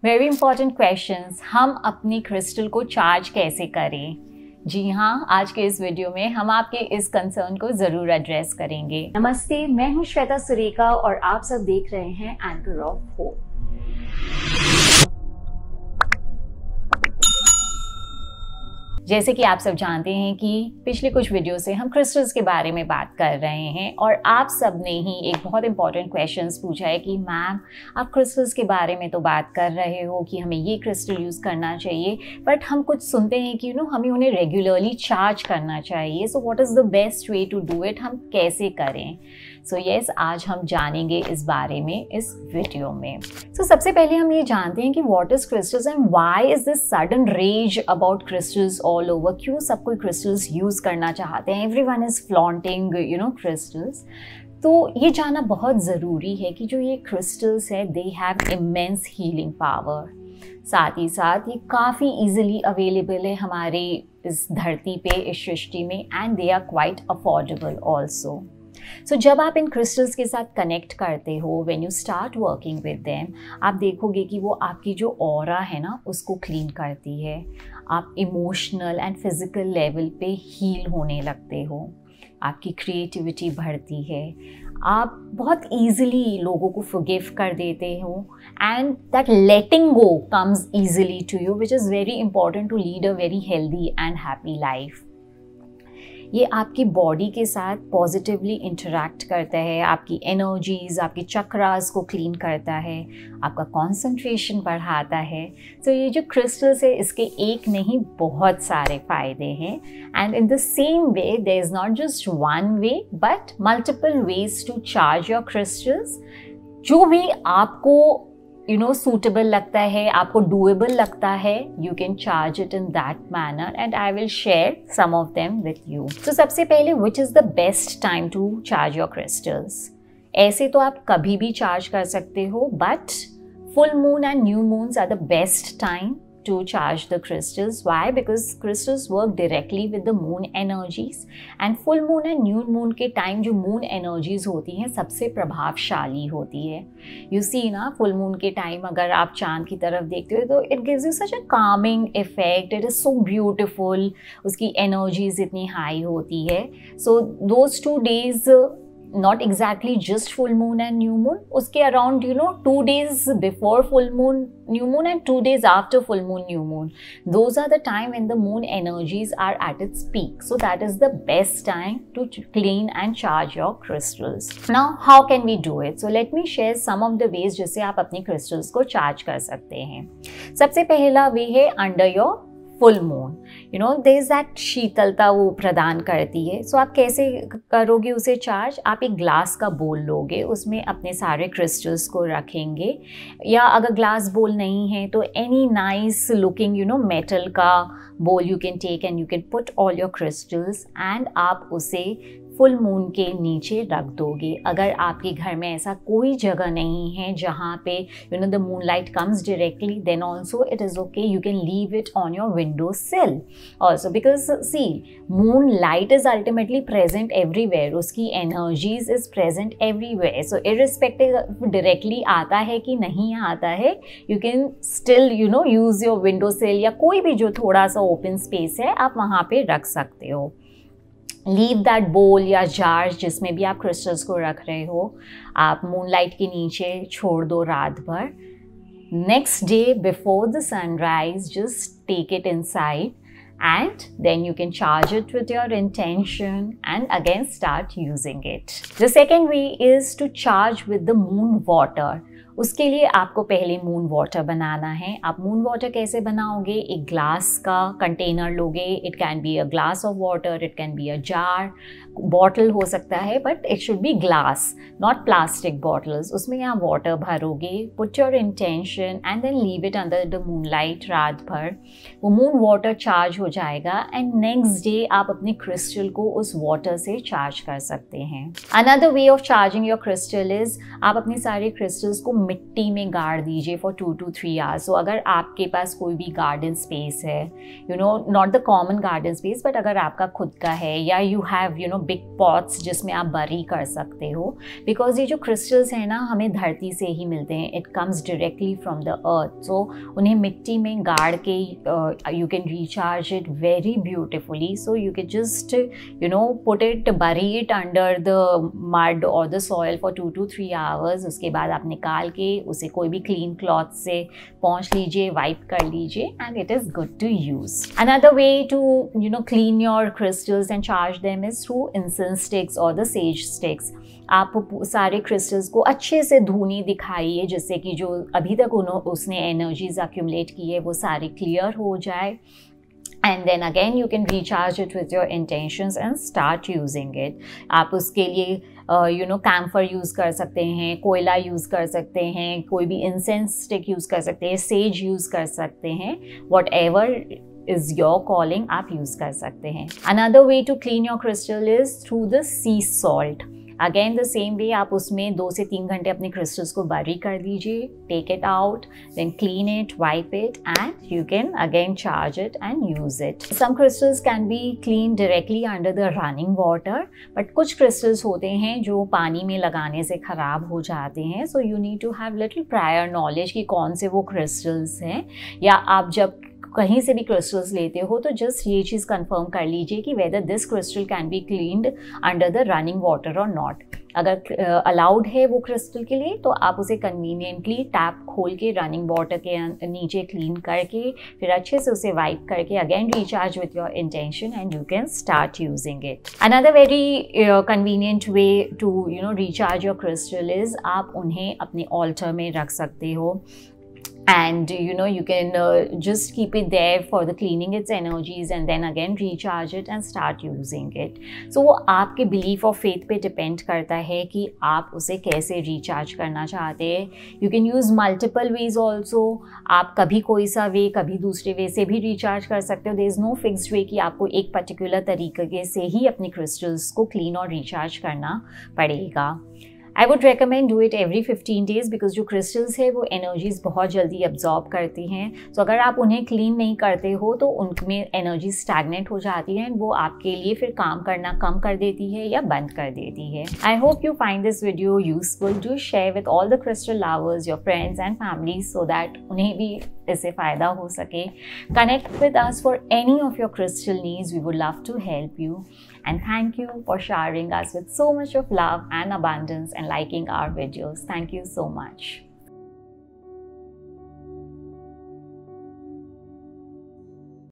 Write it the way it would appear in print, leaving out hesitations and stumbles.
Very important questions, हम अपनी crystal को चार्ज कैसे करें? जी हाँ, आज के इस वीडियो में हम आपके इस कंसर्न को जरूर एड्रेस करेंगे। नमस्ते, मैं हूँ श्वेता सुरेखा और आप सब देख रहे हैं एंकर ऑफ होप। जैसे कि आप सब जानते हैं कि पिछले कुछ वीडियो से हम क्रिस्टल्स के बारे में बात कर रहे हैं और आप सब ने ही एक बहुत इंपॉर्टेंट क्वेश्चंस पूछा है कि मैम आप क्रिस्टल्स के बारे में तो बात कर रहे हो कि हमें ये क्रिस्टल यूज़ करना चाहिए, बट हम कुछ सुनते हैं कि हमें उन्हें रेगुलरली चार्ज करना चाहिए। So what is the best way to do it, हम कैसे करें? सो यस, आज हम जानेंगे इस बारे में इस वीडियो में। सो सबसे पहले हम ये जानते हैं कि what is crystals and why is this sudden rage about crystals all over. क्यों सब कोई क्रिस्टल्स यूज करना चाहते हैं, एवरीवन इज फ्लॉन्टिंग क्रिस्टल्स। तो ये जानना बहुत ज़रूरी है कि जो ये क्रिस्टल्स है they have immense healing power. साथ ही साथ ये काफ़ी इजीली अवेलेबल है हमारे इस धरती पे, इस सृष्टि में, and they are quite affordable also. So जब आप इन क्रिस्टल्स के साथ कनेक्ट करते हो, when you start working with them, आप देखोगे कि वो आपकी जो ऑरा है ना उसको क्लीन करती है। आप इमोशनल एंड फिजिकल लेवल पे हील होने लगते हो, आपकी क्रिएटिविटी बढ़ती है, आप बहुत ईजिली लोगों को फॉरगिव कर देते हो, and that letting go comes easily to you, which is very important to lead a very healthy and happy life. ये आपकी बॉडी के साथ पॉजिटिवली इंटरैक्ट करता है, आपकी एनर्जीज़, आपकी चक्रास को क्लीन करता है, आपका कंसंट्रेशन बढ़ाता है। तो ये जो क्रिस्टल्स है इसके एक नहीं बहुत सारे फ़ायदे हैं। And in the same way there is not just one way but multiple ways to charge your crystals. जो भी आपको सूटेबल लगता है, आपको डूएबल लगता है, you can charge it in that manner and I will share some of them with you. तो सबसे पहले, which is the best time to charge your crystals? ऐसे तो आप कभी भी चार्ज कर सकते हो, but full moon and new moons are the best time to charge the crystals. Why? Because crystals work directly with the moon energies, and full moon and new moon के time जो moon energies होती हैं सबसे प्रभावशाली होती है। You see ना, full moon के टाइम अगर आप चांद की तरफ देखते हो तो it gives you such a calming effect, it is so beautiful, उसकी energies इतनी high होती है। So those 2 days, not exactly just full moon and new moon, उसके around 2 days before full moon new moon and 2 days after full moon new moon, those are the time when the moon energies are at its peak. So that is the best time to clean and charge your crystals. Now how can we do it? So let me share some of the ways जिससे आप अपने crystals को charge कर सकते हैं। सबसे पहला वे है under your full moon. There is that शीतलता वो प्रदान करती है। सो आप कैसे करोगे उसे चार्ज? आप एक ग्लास का बोल लोगे, उसमें अपने सारे क्रिस्टल्स को रखेंगे, या अगर ग्लास बोल नहीं है तो एनी नाइस लुकिंग मेटल का bowl you can take and you can put all your crystals, and आप उसे फुल मून के नीचे रख दोगे। अगर आपके घर में ऐसा कोई जगह नहीं है जहाँ पे the moonlight comes directly, then also it is okay, you can leave it on your window sill also, because see moonlight is ultimately present everywhere, उसकी energies is present everywhere. So irrespective directly आता है कि नहीं आता है, you can still use your window sill या कोई भी जो थोड़ा सा ओपन स्पेस है आप वहाँ पे रख सकते हो। लीव दैट बोल या जार जिसमें भी आप क्रिस्टल्स को रख रहे हो, आप मूनलाइट के नीचे छोड़ दो रात भर। Next day before the sunrise just take it inside and then you can charge it with your intention and again start using it. The second way is to charge with the moon water. उसके लिए आपको पहले moon water बनाना है। आप moon water कैसे बनाओगे? एक glass का कंटेनर लोगे, it can be a glass of water, it can be a jar, bottle हो सकता है, but it should be glass, not plastic bottles. उसमें आप वाटर भरोगे, put your intention and then leave it under the moonlight रात भर। वो moon water charge हो जाएगा एंड नेक्स्ट डे आप अपने क्रिस्टल को उस वाटर से चार्ज कर सकते हैं। Another way of charging your crystal is आप अपने सारे क्रिस्टल्स को मिट्टी में गाड़ दीजिए फॉर 2 to 3 आवर्स। सो अगर आपके पास कोई भी गार्डन स्पेस है, not the common garden space, but अगर आपका खुद का है, या यू हैव बिग पॉट्स जिसमें आप बरी कर सकते हो, बिकॉज ये जो क्रिस्टल्स हैं ना हमें धरती से ही मिलते हैं, it comes directly from the earth. So उन्हें मिट्टी में गाड़ के you can recharge it very beautifully. So you can just put it, bury it under the mud or the soil for 2 to 3 hours। उसके बाद आप निकाल के उसे कोई भी क्लीन क्लॉथ से पोंछ लीजिए, वाइप कर लीजिए, and it is good to use। Another way to clean your crystals and charge them is through incense sticks or the sage sticks। आप सारे क्रिस्टल्स को अच्छे से धूनी दिखाइए, जिससे कि जो अभी तक उसने एनर्जीज अक्यूमुलेट की है वो सारी क्लियर हो जाए। And then again you can recharge it with your intentions and start using it। आप उसके लिए कैम्फर यूज़ कर सकते हैं, कोयला यूज़ कर सकते हैं, कोई भी इंसेंस स्टिक यूज़ कर सकते हैं, सेज यूज़ कर सकते हैं, whatever is your calling आप यूज़ कर सकते हैं। Another way to clean your crystal is through the sea salt। Again the same वे, आप उसमें 2 से 3 घंटे अपने क्रिस्टल्स को बरी कर दीजिए, take it out, then clean it, wipe it, and you can again charge it and use it. Some crystals can be clean directly under the running water, but कुछ crystals होते हैं जो पानी में लगाने से ख़राब हो जाते हैं। So you need to have little prior knowledge कि कौन से वो क्रिस्टल्स हैं, या आप जब कहीं से भी क्रिस्टल्स लेते हो तो जस्ट ये चीज़ कंफर्म कर लीजिए कि whether this crystal can be cleaned under the running water और नॉट। अगर अलाउड है वो क्रिस्टल के लिए तो आप उसे कन्वीनियंटली टैप खोल के रनिंग वाटर के नीचे क्लीन करके फिर अच्छे से उसे वाइप करके again recharge with your intention and you can start using it. Another very convenient way to recharge your crystal is आप उन्हें अपने ऑल्टर में रख सकते हो, and you can just keep it there for the cleaning its energies and then again recharge it and start using it। so वो आपके belief और faith पे depend करता है कि आप उसे कैसे recharge करना चाहते हैं। you can use multiple ways also। आप कभी कोई सा वे कभी दूसरे वे से भी recharge कर सकते हो। there is no fixed way कि आपको एक particular तरीके से ही अपने crystals को clean और recharge करना पड़ेगा। I would recommend do it every 15 days because जो crystals है वो energies बहुत जल्दी absorb करती हैं। so अगर आप उन्हें clean नहीं करते हो तो उनमें energy stagnant हो जाती है, वो आपके लिए फिर काम करना कम कर देती है या बंद कर देती है। I hope you find this video useful। Do share with all the crystal lovers, your friends and families so that उन्हें भी इससे फ़ायदा हो सके। Connect with us for any of your crystal needs। We would love to help you। And thank you for sharing us with so much of love and abundance and liking our videos. Thank you so much.